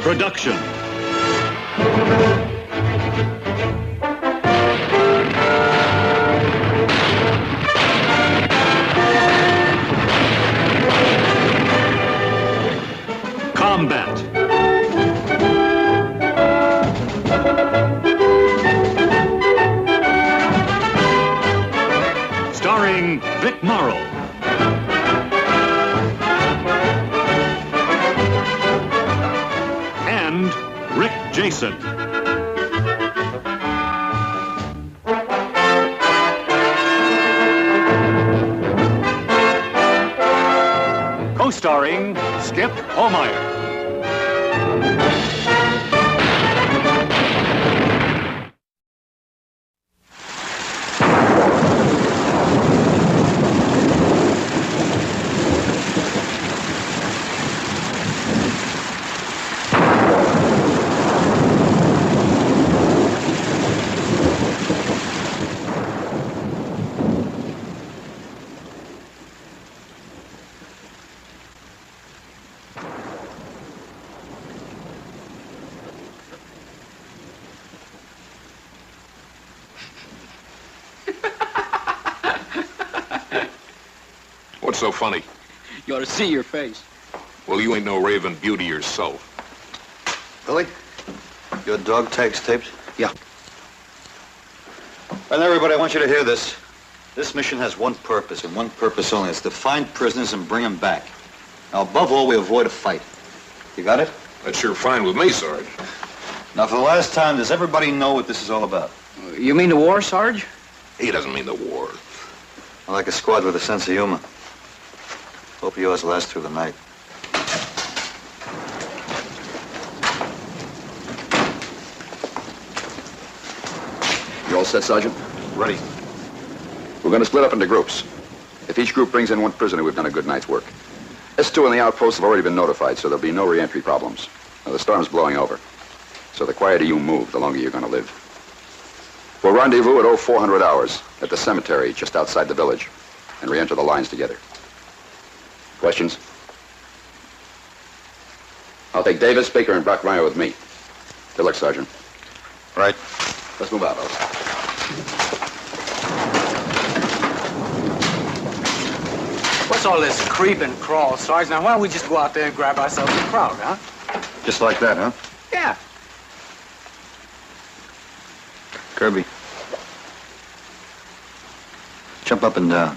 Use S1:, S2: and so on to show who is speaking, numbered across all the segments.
S1: production. Combat. Starring Vic Morrow. And Rick Jason. Co-starring Skip Homeyer.
S2: What's so funny?
S3: You ought to see your face.
S2: Well, you ain't no raving beauty yourself.
S4: Billy, your dog tags taped?
S3: Yeah.
S4: And everybody, I want you to hear this. This mission has one purpose, and one purpose only. It's to find prisoners and bring them back. Now, above all, we avoid a fight. You got it?
S2: That's sure fine with me, Sarge.
S4: Now, for the last time, does everybody know what this is all about?
S3: You mean the war, Sarge?
S2: He doesn't mean the war.
S4: I like a squad with a sense of humor. Hope yours lasts through the night.
S5: You all set, Sergeant?
S4: Ready.
S5: We're going to split up into groups. If each group brings in one prisoner, we've done a good night's work. S2 and the outposts have already been notified, so there'll be no re-entry problems. Now, the storm's blowing over. So the quieter you move, the longer you're going to live. We'll rendezvous at 0400 hours at the cemetery just outside the village and re-enter the lines together. Questions? I'll take Davis, Baker, and Brockmeyer with me. Good luck, Sergeant.
S4: Right.
S5: Let's move out, fellas.
S3: What's all this creep and crawl, Sarge? Now, why don't we just go out there and grab ourselves a crowd, huh?
S4: Just like that, huh?
S3: Yeah.
S4: Kirby. Jump up and down.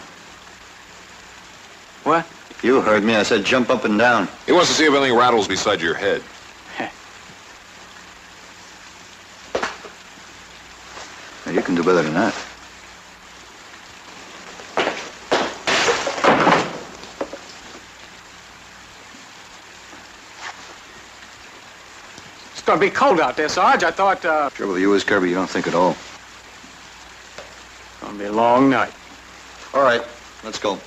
S3: What?
S4: You heard me. I said jump up and down.
S2: He wants to see if anything rattles beside your head.
S4: Now, you can do better than that.
S3: It's gonna be cold out there, Sarge. I thought,
S4: Trouble with you is, Kirby, you don't think at all.
S3: It's gonna be a long night.
S4: All right, let's go.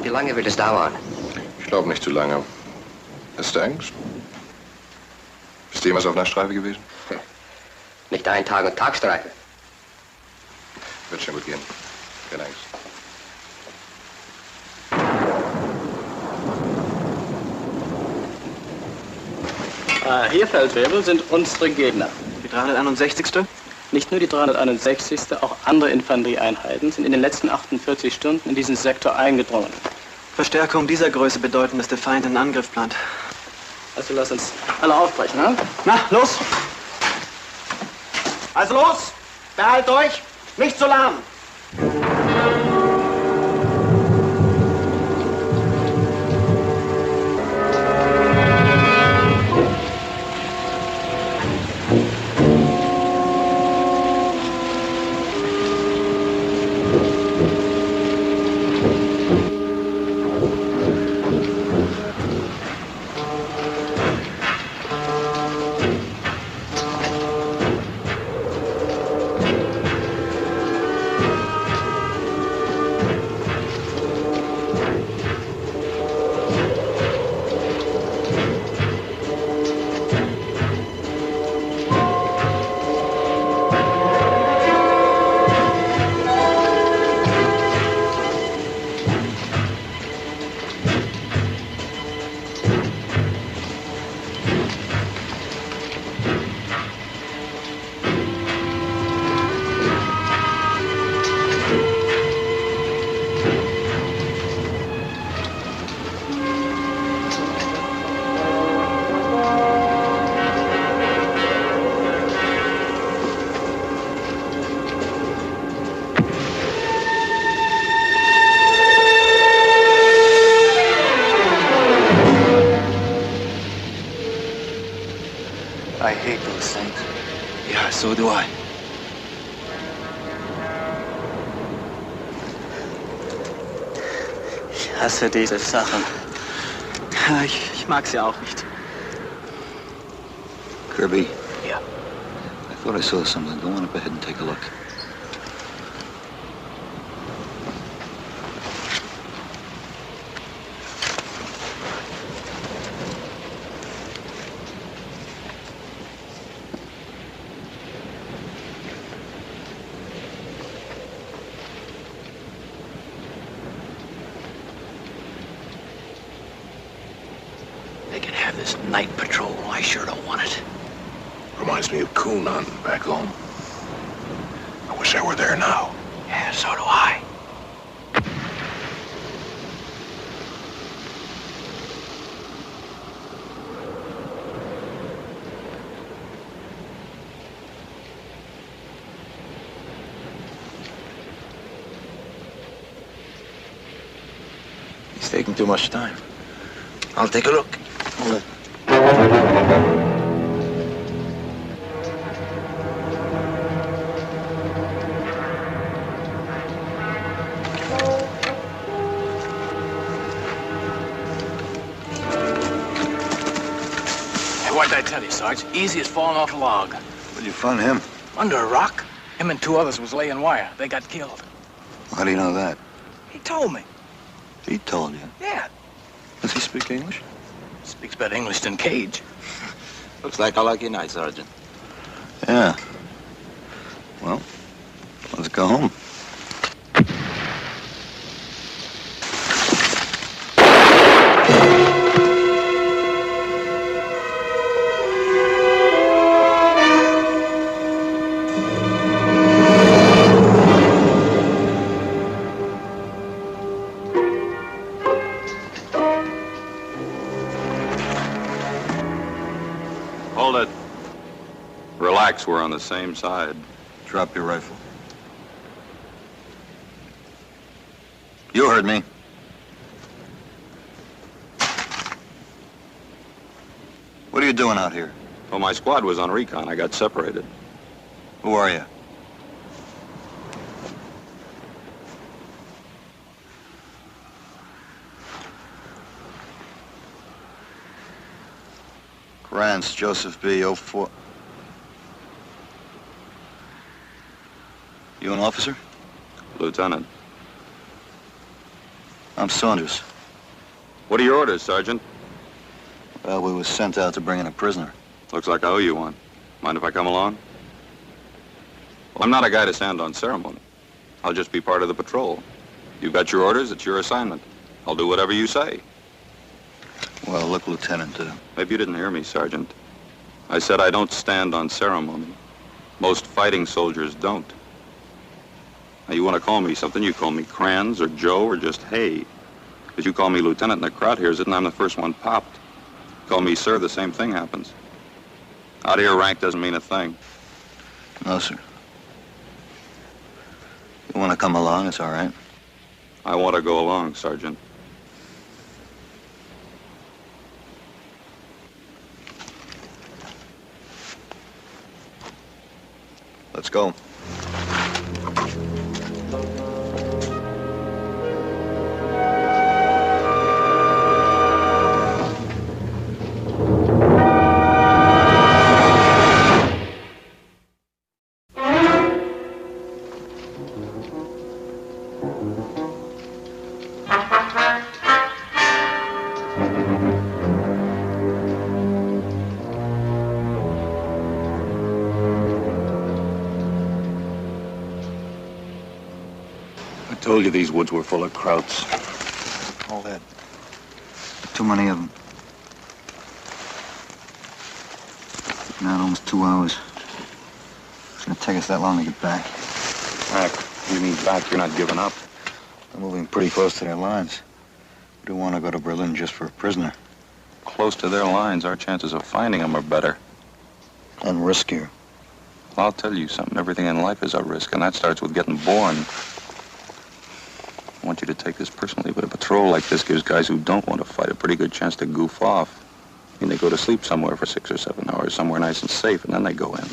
S6: Wie lange wird es dauern?
S2: Ich glaube nicht zu lange. Hast du Angst? Bist du jemals auf einer Streife gewesen?
S6: Nicht ein Tag- und Tagstreife.
S2: Wird schon gut gehen. Keine Angst.
S3: Hier, Feldwebel, sind unsere Gegner.
S7: Die 361.
S3: Nicht nur die 361., auch andere Infanterieeinheiten sind in den letzten 48 Stunden in diesen Sektor eingedrungen.
S7: Verstärkung dieser Größe bedeuten, dass der Feind einen Angriff plant.
S3: Also lass uns alle aufbrechen, ne?
S7: Na, los! Also los! Behalt euch! Nicht zu lahm!
S8: Ja, so do I.
S3: Ich hasse diese Sachen.
S7: Ja, ich mag sie auch nicht.
S4: Kirby.
S3: Yeah.
S4: I thought I saw something. Go on up ahead and take a look.
S8: They can have this night patrol. I sure don't want it.
S2: Reminds me of coon hunting back home. I wish I were there now.
S8: Yeah, so do I.
S9: He's taking too much time. I'll take a look.
S4: Hold it.
S9: Hey, what'd I tell you, Sarge? Easy as falling off a log.
S4: Where'd you find him?
S9: Under a rock. Him and two others was laying wire. They got killed.
S4: How do you know that?
S9: He told me.
S4: He told you.
S9: Yeah.
S4: Does he speak English?
S9: Speaks better English than Cage.
S8: Looks like a lucky night, Sergeant.
S4: Yeah. Well, let's go home.
S5: Hold it. Relax, we're on the same side.
S4: Drop your rifle. You heard me. What are you doing out here?
S5: Well, my squad was on recon. I got separated.
S4: Who are you? Rance, Joseph B. 04. You an officer?
S5: Lieutenant.
S4: I'm Saunders.
S5: What are your orders, Sergeant?
S4: Well, we was sent out to bring in a prisoner.
S5: Looks like I owe you one. Mind if I come along? Well, I'm not a guy to stand on ceremony. I'll just be part of the patrol. You got your orders, it's your assignment. I'll do whatever you say.
S4: Well, look, Lieutenant,
S5: Maybe you didn't hear me, Sergeant. I said I don't stand on ceremony. Most fighting soldiers don't. Now, you want to call me something, you call me Kranz or Joe or just Hay. Because you call me Lieutenant and the crowd hears it and I'm the first one popped. Call me sir, the same thing happens. Out here, rank doesn't mean a thing.
S4: No, sir. You want to come along, it's all right.
S5: I want to go along, Sergeant.
S4: Let's go.
S1: I told you these woods were full of krauts.
S4: All that. Too many of them. Now almost 2 hours. It's gonna take us that long to get back.
S5: Back. You mean back? You're not giving up.
S4: They're moving pretty close to their lines. We don't want to go to Berlin just for a prisoner.
S5: Close to their lines, our chances of finding them are better.
S4: And riskier.
S5: Well, I'll tell you something. Everything in life is a risk, and that starts with getting born. I want you to take this personally, but a patrol like this gives guys who don't want to fight a pretty good chance to goof off. I mean, they go to sleep somewhere for 6 or 7 hours, somewhere nice and safe, and then they go in.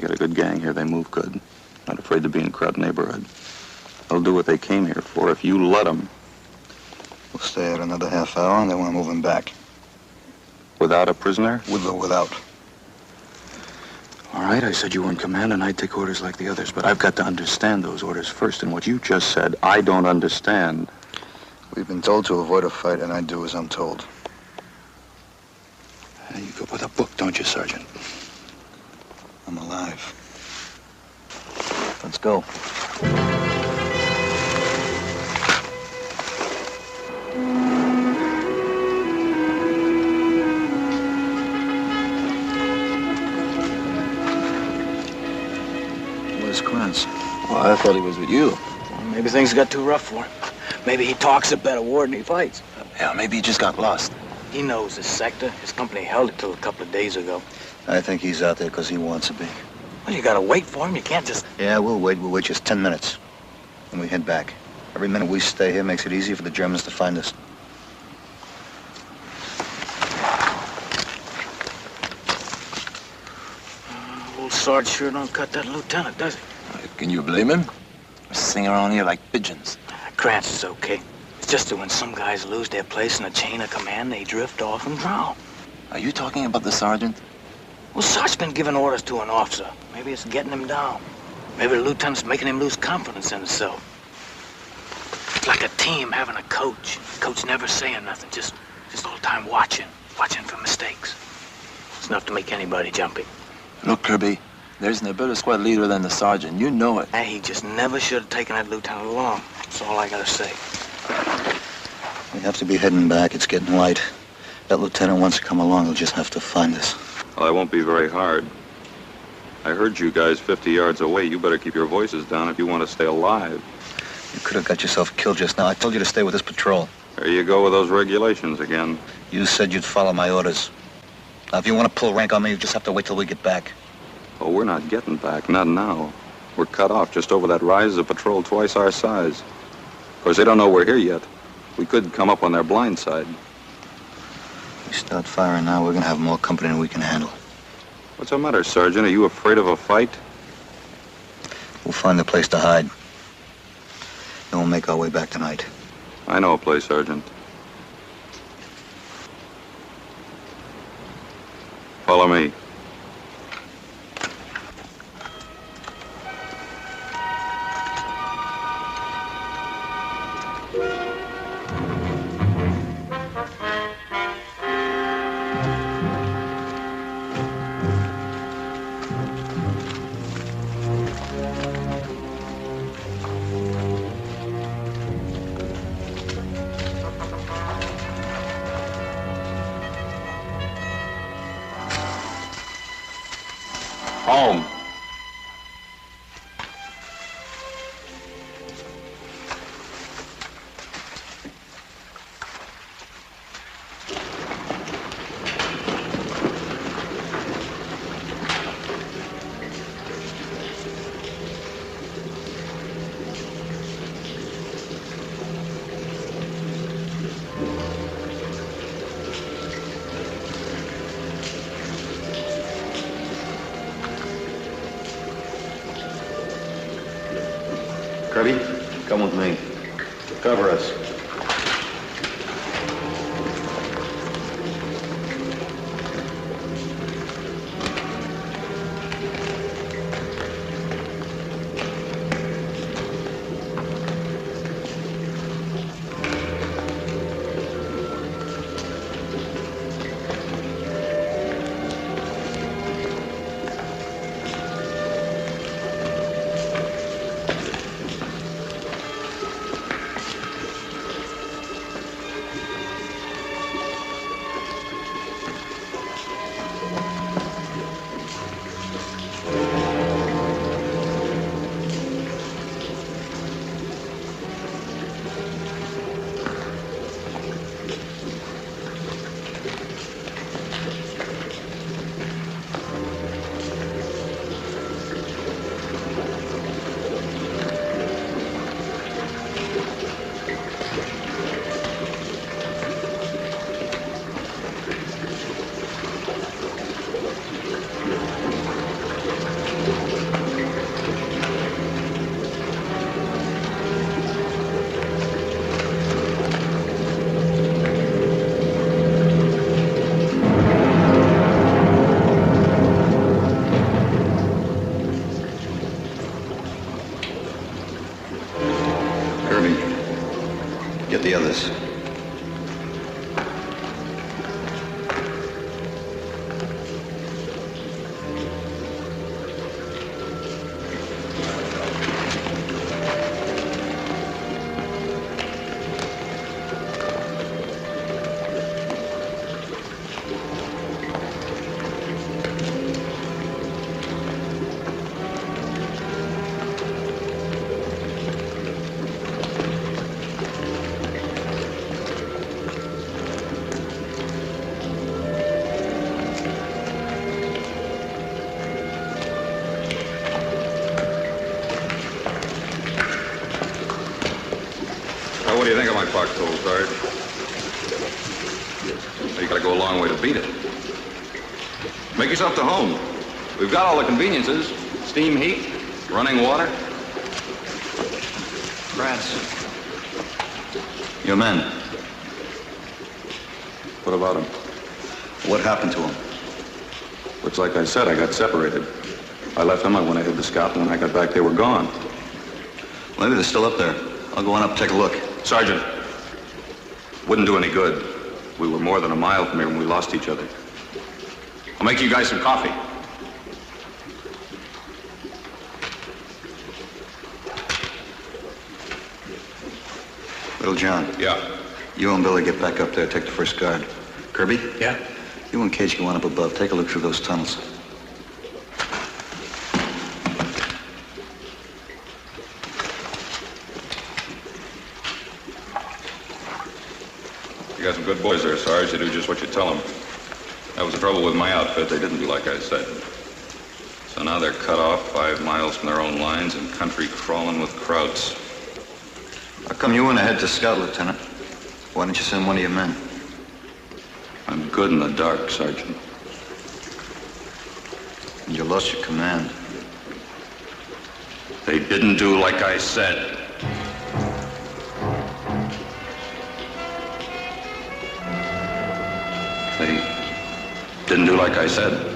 S1: got a good gang here. They move good. Not afraid to be in a crowded neighborhood. They'll do what they came here for if you let them.
S4: We'll stay out another half hour, and then we'll move him back.
S1: Without a prisoner?
S4: With or without.
S1: All right, I said you were in command and I'd take orders like the others, but I've got to understand those orders first, and what you just said, I don't understand.
S4: We've been told to avoid a fight, and I do as I'm told.
S1: You go with a book, don't you, Sergeant?
S4: I'm alive. Let's go. Where's Krantz?
S9: Well, I thought he was with you. Well, maybe things got too rough for him. Maybe he talks a better war than he fights.
S8: Yeah, maybe he just got lost.
S9: He knows this sector. His company held it till a couple of days ago.
S4: I think he's out there because he wants to be.
S9: Well, you gotta wait for him. You can't just...
S4: Yeah, we'll wait. We'll wait just 10 minutes. And we head back. Every minute we stay here makes it easier for the Germans to find us.
S9: Old Sarge sure don't cut that lieutenant, does he?
S8: Can you blame him? We sing around here like pigeons.
S9: Krantz is okay. It's just that when some guys lose their place in the chain of command, they drift off and drown.
S8: Are you talking about the sergeant?
S9: Well, Sarge's been giving orders to an officer. Maybe it's getting him down. Maybe the lieutenant's making him lose confidence in himself. It's like a team having a coach. Coach never saying nothing, just all the time watching for mistakes. It's enough to make anybody jumpy.
S8: Look, Kirby, there isn't a better squad leader than the sergeant. You know it.
S9: Hey, he just never should have taken that lieutenant along. That's all I gotta say.
S4: We have to be heading back. It's getting light. That lieutenant wants to come along. He'll just have to find us.
S1: Well, that won't be very hard. I heard you guys 50 yards away. You better keep your voices down if you want to stay alive.
S4: You could have got yourself killed just now. I told you to stay with this patrol.
S1: There you go with those regulations again.
S4: You said you'd follow my orders. Now, if you want to pull rank on me, you just have to wait till we get back.
S1: Oh, we're not getting back. Not now. We're cut off just over that rise of patrol twice our size. Of course, they don't know we're here yet. We could come up on their blind side.
S4: If we start firing now, we're going to have more company than we can handle.
S1: What's the matter, Sergeant? Are you afraid of a fight?
S4: We'll find a place to hide. Then we'll make our way back tonight.
S1: I know a place, Sergeant. Follow me. Home.
S4: Kirby, come with me. Cover us. get the others.
S1: What do you think of my foxhole, Sarge? You gotta go a long way to beat it. Make yourself to home. We've got all the conveniences. Steam heat, running water.
S4: Rats. Your men.
S1: What about them?
S4: What happened to them?
S1: Looks like I said, I got separated. I left them, I went ahead to scout, and when I got back, they were gone.
S4: Maybe they're still up there. I'll go on up and take a look.
S1: Sergeant, wouldn't do any good. We were more than a mile from here when we lost each other. I'll make you guys some coffee.
S4: Little John.
S1: Yeah.
S4: You and Billy get back up there, take the first guard. Kirby?
S8: Yeah?
S4: You and Cage go on up above. Take a look through those tunnels.
S1: You got some good boys there, Sarge. They do just what you tell them. That was the trouble with my outfit. They didn't do like I said. So now they're cut off 5 miles from their own lines and country crawling with krauts.
S4: How come you went ahead to scout, Lieutenant? Why didn't you send one of your men?
S1: I'm good in the dark, Sergeant.
S4: And you lost your command.
S1: They didn't do like I said. They didn't do like I said.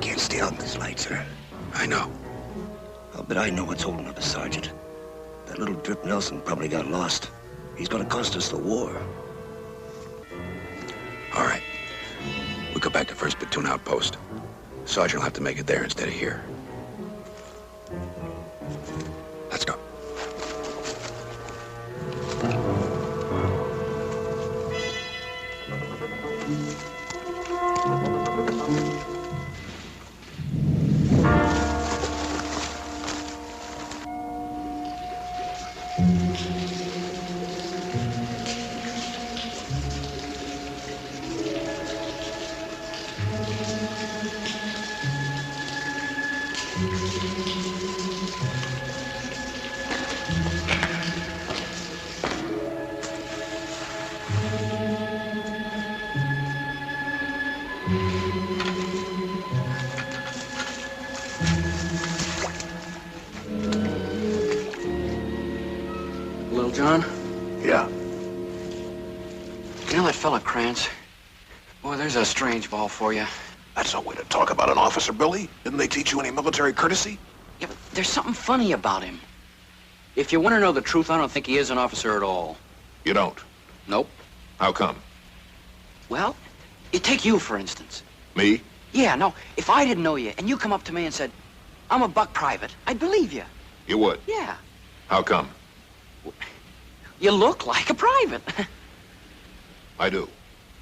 S10: Can't stay out in this light, sir.
S8: I know.
S10: I'll bet I know what's holding up the sergeant. That little drip Nelson probably got lost. He's gonna cost us the war.
S8: All right. We go back to 1st Platoon outpost. Sergeant will have to make it there instead of here. Let's go.
S3: Little John?
S8: Yeah.
S3: You know that fella Krantz? Boy, there's a strange ball for you.
S8: That's no way to talk about an officer, Billy. Didn't they teach you any military courtesy?
S3: Yeah, but there's something funny about him. If you want to know the truth, I don't think he is an officer at all.
S8: You don't?
S3: Nope.
S8: How come?
S3: Well, you take you, for instance.
S8: Me?
S3: Yeah, no, if I didn't know you and you come up to me and said, I'm a buck private, I'd believe you.
S8: You would?
S3: Yeah.
S8: How come?
S3: You look like a private.
S8: I do.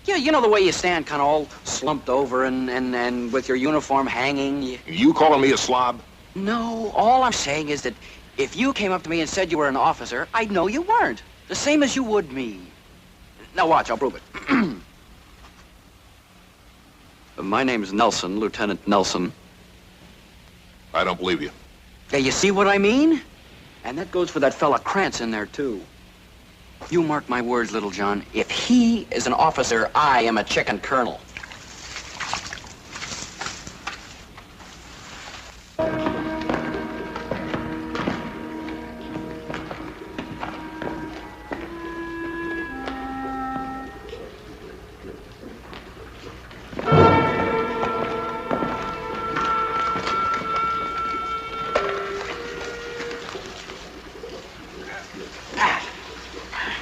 S3: Yeah, you know the way you stand kind of all slumped over and with your uniform hanging.
S8: You calling me a slob?
S3: No, all I'm saying is that if you came up to me and said you were an officer, I'd know you weren't. The same as you would me. Now watch, I'll prove it. My name's Nelson, Lieutenant Nelson.
S8: I don't believe you.
S3: Yeah, you see what I mean? And that goes for that fella Krantz in there, too. You mark my words, Little John. If he is an officer, I am a chicken colonel.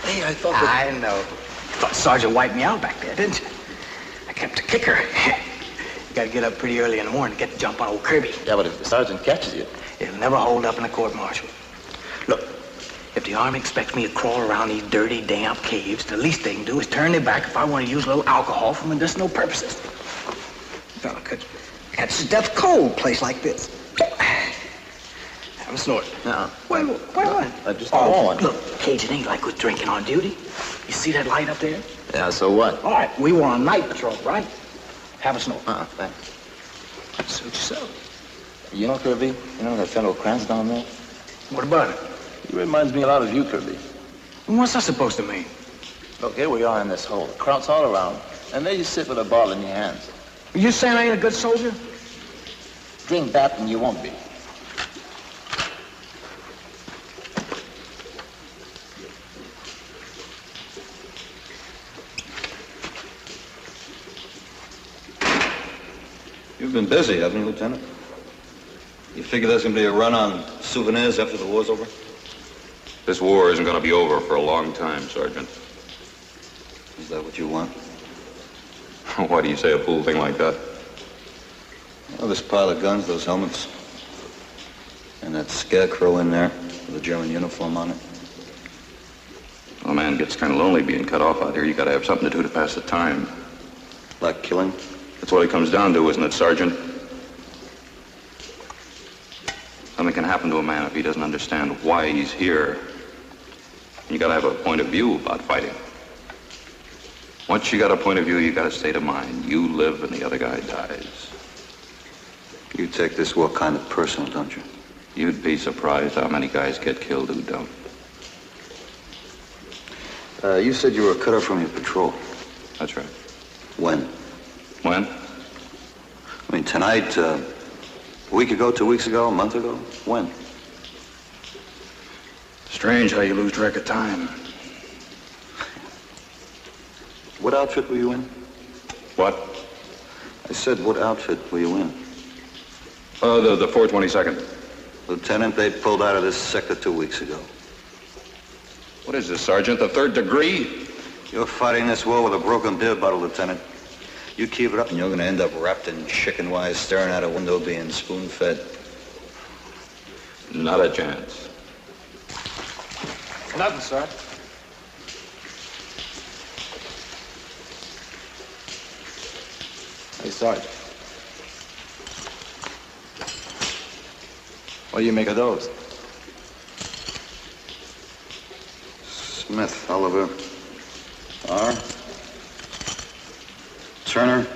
S9: Hey, I thought that... I know. Thought the sergeant wiped me out back there, didn't you? I kept a kicker. You gotta get up pretty early in the morning to get the jump on old Kirby.
S11: Yeah, but if the sergeant catches you...
S9: It'll never hold up in a court-martial. Look, if the Army expects me to crawl around these dirty, damp caves, the least they can do is turn their back if I want to use a little alcohol for medicinal purposes. Fella could catch his death cold place like this. Have a snort.
S11: No.
S9: Wait, what?
S11: I just don't want one.
S9: Look, Cajun ain't like with drinking on duty. You see that light up there?
S11: Yeah, so what?
S9: All right, we were on night patrol, right? Have a snort.
S11: Thanks.
S9: Suit yourself.
S11: You know, Kirby, you know that fellow Krantz down there?
S9: What about it?
S11: He reminds me a lot of you, Kirby.
S9: What's that supposed to mean?
S11: Look, here we are in this hole. Krauts all around. And there you sit with a bottle in your hands.
S9: You saying I ain't a good soldier?
S11: Drink that and you won't be.
S4: You've been busy, haven't you, Lieutenant? You figure there's gonna be a run on souvenirs after the war's over?
S1: This war isn't going to be over for a long time, Sergeant.
S4: Is that what you want?
S1: Why do you say a fool thing like that?
S4: Well, this pile of guns, those helmets, and that scarecrow in there with a German uniform on it.
S1: Well, a man gets kind of lonely being cut off out here. You got to have something to do to pass the time.
S4: Like killing?
S1: That's what it comes down to, isn't it, Sergeant? Something can happen to a man if he doesn't understand why he's here. You got to have a point of view about fighting. Once you got a point of view, you got a state of mind. You live and the other guy dies.
S4: You take this war kind of personal, don't you?
S1: You'd be surprised how many guys get killed who don't.
S4: You said you were cut off from your patrol.
S1: That's right.
S4: When?
S1: When?
S4: I mean, tonight, a week ago, 2 weeks ago, a month ago? When?
S1: Strange how you lose track of time.
S4: What outfit were you in?
S1: What?
S4: I said, what outfit were you in?
S1: The 422nd.
S4: Lieutenant, they pulled out of this sector 2 weeks ago.
S1: What is this, Sergeant? The third degree?
S4: You're fighting this war with a broken beer bottle, Lieutenant. You keep it up and you're going to end up wrapped in chicken wires, staring out a window, being spoon-fed.
S1: Not a chance.
S9: Nothing, sir.
S11: Hey, Sarge. What do you make of those?
S4: Smith, Oliver, R. Turner,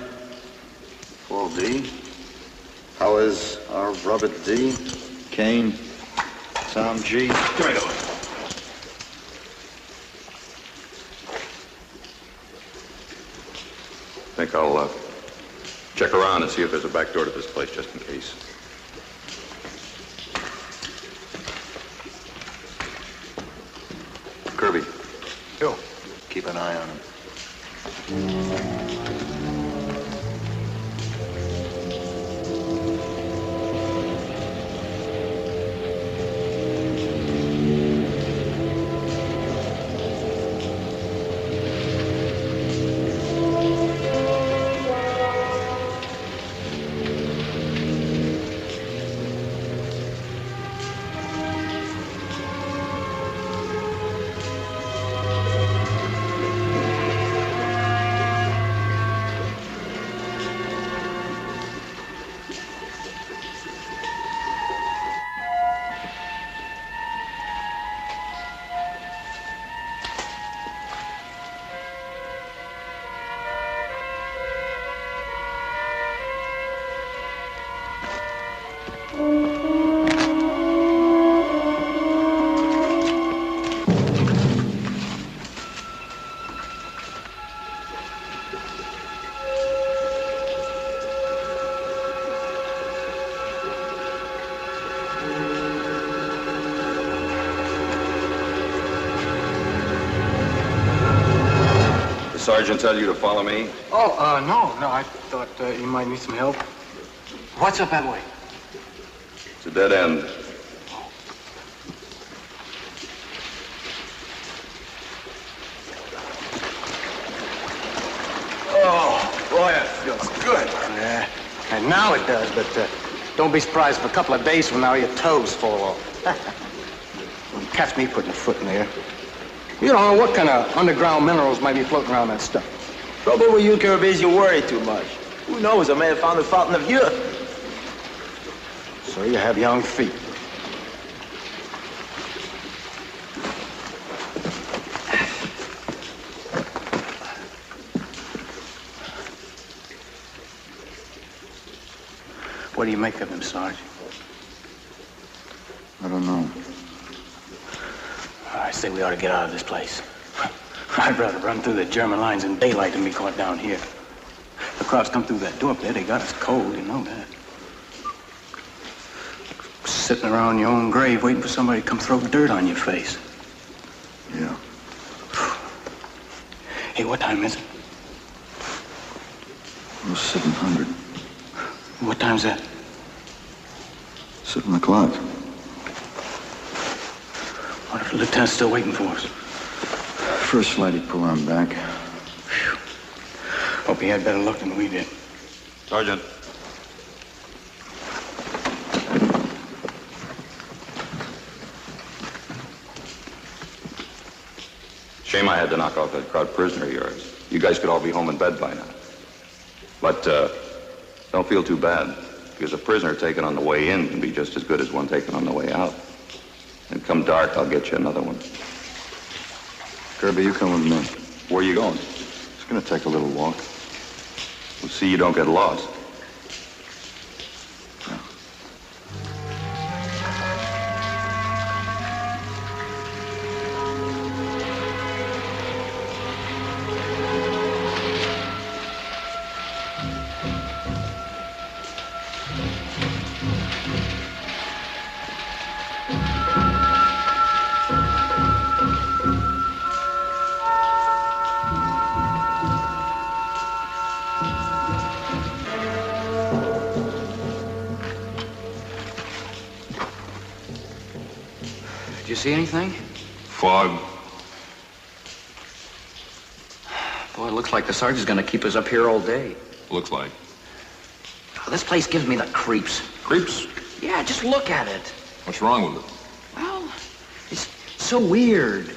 S4: Paul D. Howes, R. Robert D. Kane, Tom G.
S1: Give me those. I think I'll check around and see if there's a back door to this place, just in case.
S4: Kirby.
S9: Yo.
S4: Keep an eye on him.
S1: Sergeant tell you to follow me?
S9: No, I thought you might need some help. What's up that way?
S1: It's a dead end.
S9: That's good. Yeah, and now it does, but don't be surprised if a couple of days from now your toes fall off. Don't catch me putting a foot in there. You don't know what kind of underground minerals might be floating around that stuff.
S11: Trouble with you, Kirby, is you worry too much. Who knows, I may have found the fountain of youth.
S9: So you have young feet. What do you make of him, Sarge?
S4: I don't know.
S9: I say we ought to get out of this place. I'd rather run through the German lines in daylight than be caught down here. The Krauts come through that door up there, they got us cold, you know that. Sitting around your own grave waiting for somebody to come throw dirt on your face.
S4: Yeah.
S9: Hey, what time is it?
S4: It was 700.
S9: What time's that?
S4: 7 o'clock.
S9: What if the lieutenant's still waiting for us?
S4: First flight he'd pull on back.
S9: Whew. Hope he had better luck than we did.
S1: Sergeant. Shame I had to knock off that crowd prisoner of yours. You guys could all be home in bed by now. But don't feel too bad, because a prisoner taken on the way in can be just as good as one taken on the way out. And come dark, I'll get you another one.
S4: Kirby, you come with me.
S1: Where are you going?
S4: It's gonna take a little walk.
S1: We'll see you don't get lost.
S3: Did you see anything?
S2: Fog.
S3: Boy, it looks like the sergeant's gonna keep us up here all day.
S2: Looks like.
S3: Oh, this place gives me the creeps.
S2: Creeps?
S3: Yeah, just look at it.
S2: What's wrong with it?
S3: Well, it's so weird.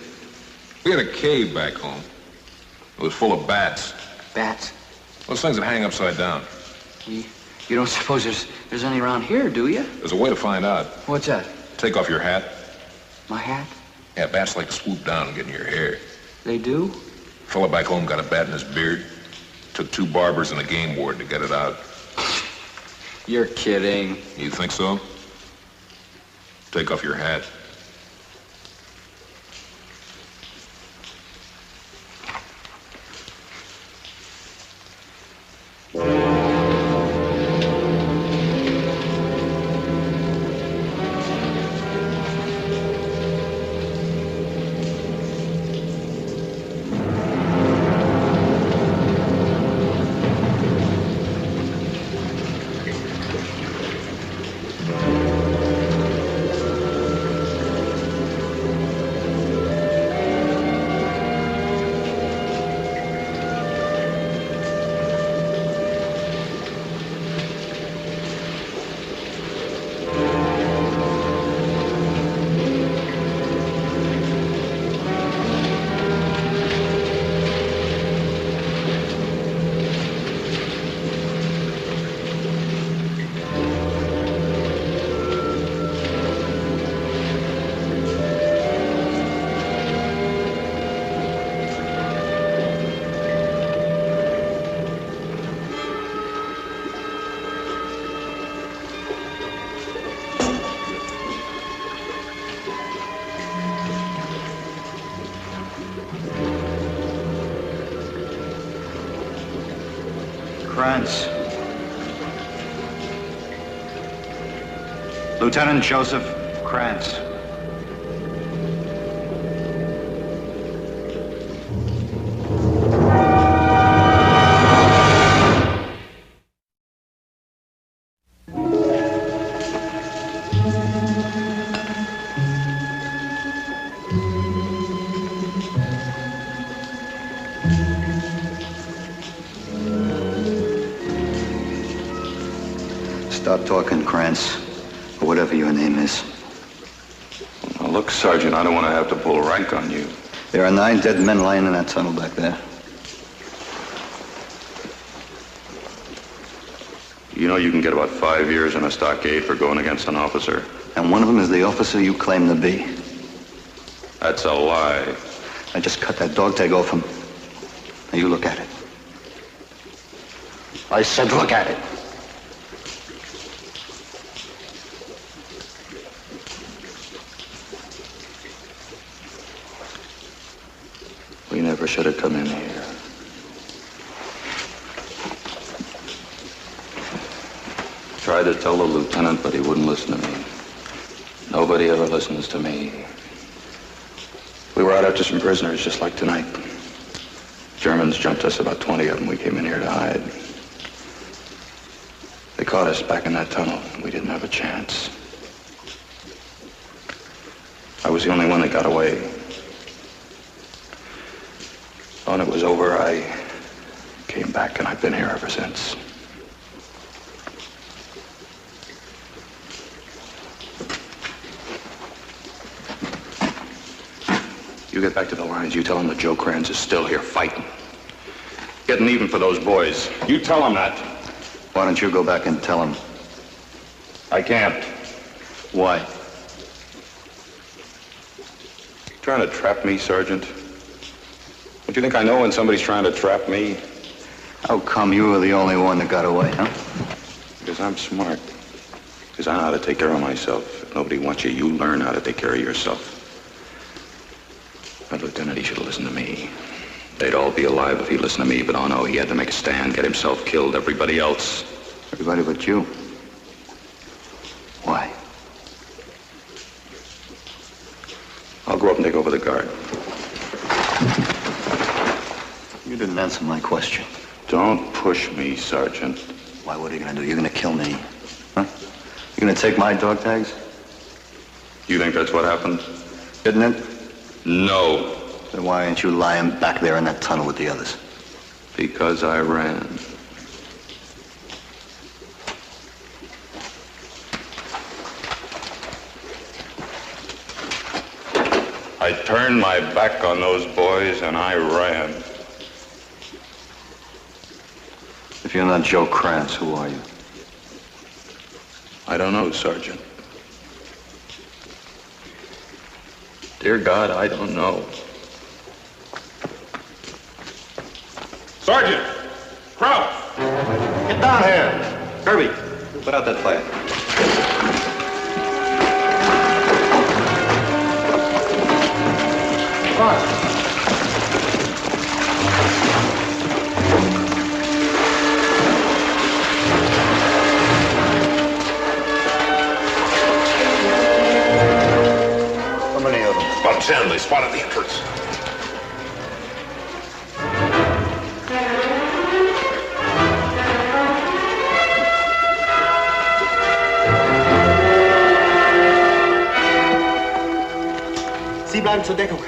S2: We had a cave back home. It was full of bats.
S3: Bats?
S2: Those things that hang upside down.
S3: You don't suppose there's any around here, do you?
S2: There's a way to find out.
S3: What's that?
S2: Take off your hat.
S3: My hat?
S2: Yeah, bats like to swoop down and get in your hair.
S3: They do?
S2: Fella back home got a bat in his beard. Took 2 barbers and a game ward to get it out.
S3: You're kidding.
S2: You think so? Take off your hat.
S4: Krantz. Lieutenant Joseph Krantz. stop talking, Krantz, or whatever your name is.
S1: Now, look, Sergeant, I don't want to have to pull rank on you.
S4: There are 9 dead men lying in that tunnel back there.
S1: You know you can get about 5 years in a stockade for going against an officer.
S4: And one of them is the officer you claim to be.
S1: That's a lie.
S4: I just cut that dog tag off him. Now you look at it. I said look at it.
S1: We never should have come in here. Tried to tell the lieutenant, but he wouldn't listen to me. Nobody ever listens to me. We were out after some prisoners, just like tonight. Germans jumped us, about 20 of them. We came in here to hide. They caught us back in that tunnel. We didn't have a chance. I was the only one that got away. When it was over, I came back, and I've been here ever since. You get back to the lines. You tell them that Joe Krantz is still here fighting. Getting even for those boys. You tell them that.
S4: Why don't you go back and tell him?
S1: I can't.
S4: Why?
S1: Trying to trap me, Sergeant? Don't you think I know when somebody's trying to trap me?
S4: How come you were the only one that got away, huh?
S1: Because I'm smart. Because I know how to take care of myself. If nobody wants you, you learn how to take care of yourself. That lieutenant, he should have listened to me. They'd all be alive if he'd listened to me, but oh no, he had to make a stand, get himself killed, everybody else.
S4: Everybody but you. Why?
S1: I'll go up and take over the guard.
S4: You didn't answer my question.
S1: Don't push me, Sergeant.
S4: Why, what are you gonna do? You're gonna kill me? Huh? You're gonna take my dog tags?
S1: You think that's what happened?
S4: Didn't it?
S1: No.
S4: Then why aren't you lying back there in that tunnel with the others?
S1: Because I ran. I turned my back on those boys and I ran.
S4: If you're not Joe Krantz, who are you?
S1: I don't know, Sergeant. Dear God, I don't know.
S12: Sergeant! Kraut!
S4: Get down here! Kirby, put out that fire. Come on. How many of them?
S12: About 10. They spotted the entrance.
S7: Sie bleiben zur Deckung.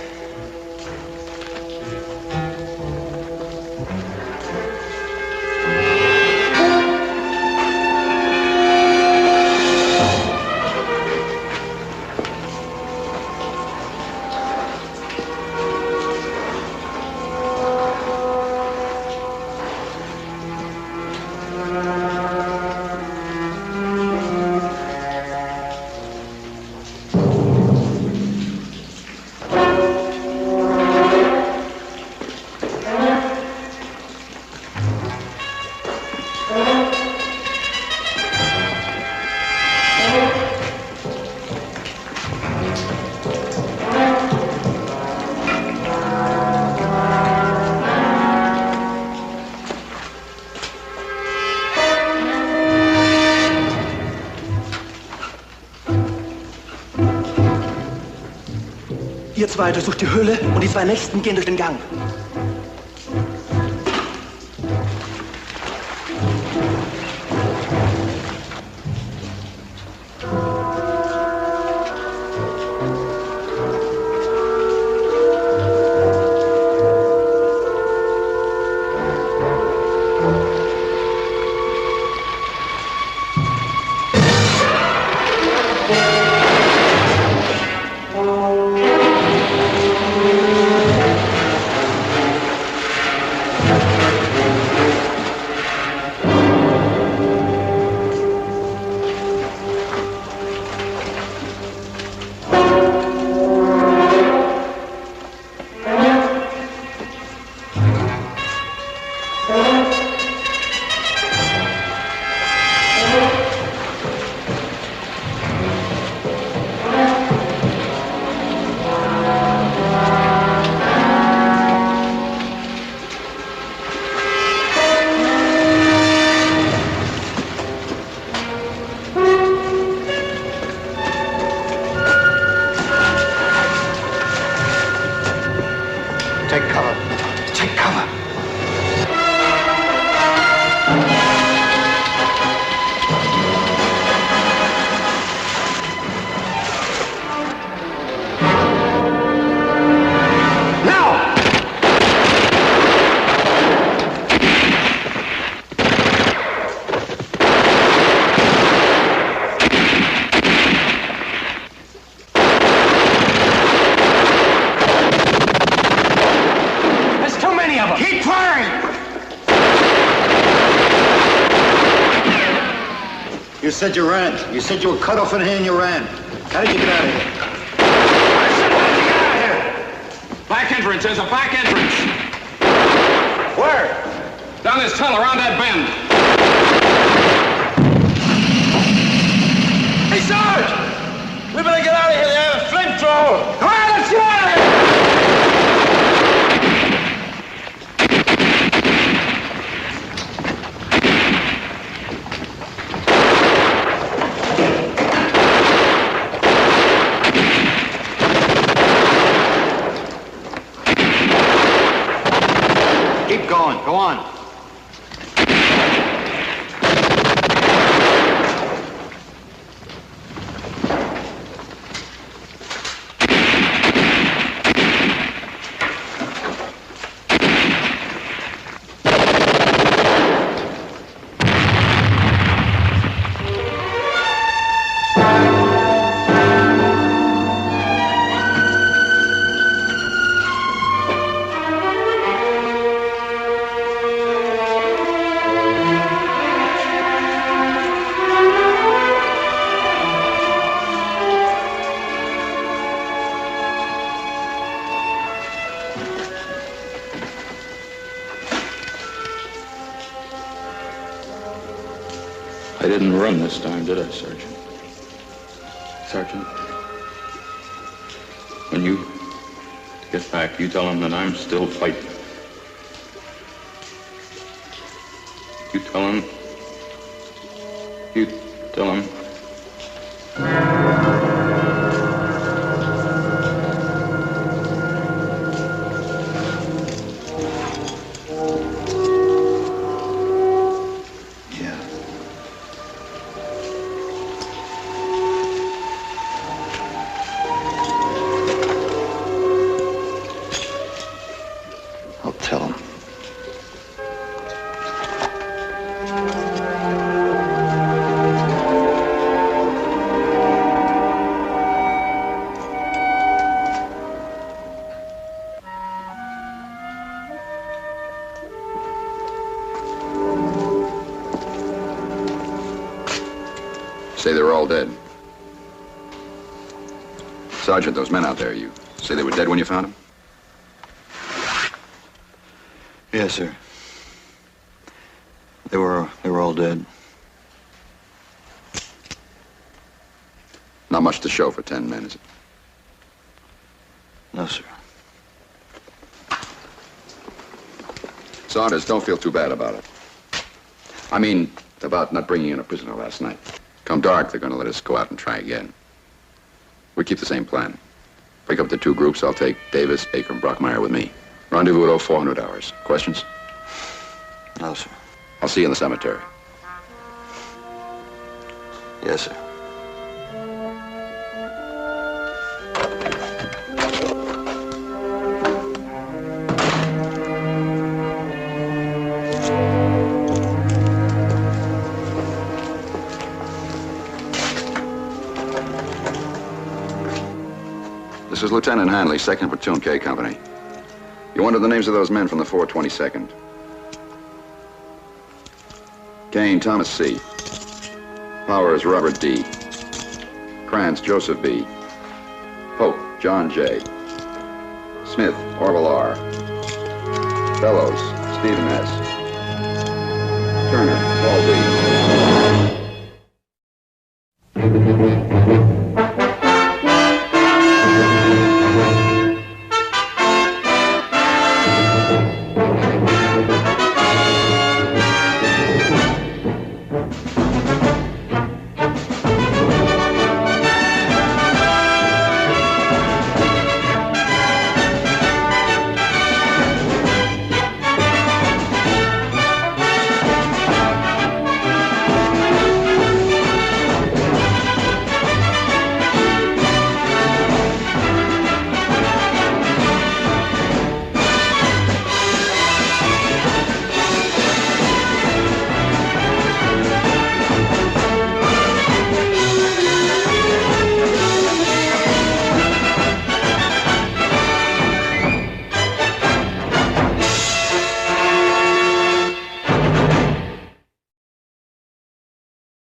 S7: Ihr zwei durchsucht die Höhle und die 2 Nächsten gehen durch den Gang.
S3: Take cover. Take cover. Now! There's too many of them. Keep firing!
S4: You said you ran. You said you were cut off in a hand, you ran. How did you get out of here?
S12: I said, how'd you get out of here? Back entrance. There's a back entrance.
S4: Where?
S12: Down this tunnel, around that bend.
S11: Hey, Sarge! We better get out of here. They have a flamethrower. Come on, let's get out of here!
S4: Keep going. Go on.
S1: I didn't run this time, did I, Sergeant? Sergeant, when you get back, you tell him that I'm still fighting. You tell him. You tell him.
S4: I'll tell him.
S5: Say they were all dead. Sergeant, those men out there, you say they were dead when you found them?
S4: Yes, sir. They were all dead.
S5: Not much to show for 10 men, is it?
S4: No, sir.
S5: Saunders, don't feel too bad about it. I mean, about not bringing in a prisoner last night. Come dark, they're going to let us go out and try again. We keep the same plan. Break up the two groups. I'll take Davis, Baker, and Brockmeyer with me. Rendezvous at 0400 hours. Questions?
S4: No, sir.
S5: I'll see you in the cemetery.
S4: Yes, sir.
S5: This is Lieutenant Hanley, 2nd Platoon K Company. You wanted the names of those men from the 422nd. Kane, Thomas C. Powers, Robert D. Krantz, Joseph B. Pope, John J. Smith, Orville R. Fellows, Stephen S. Turner, Ball D.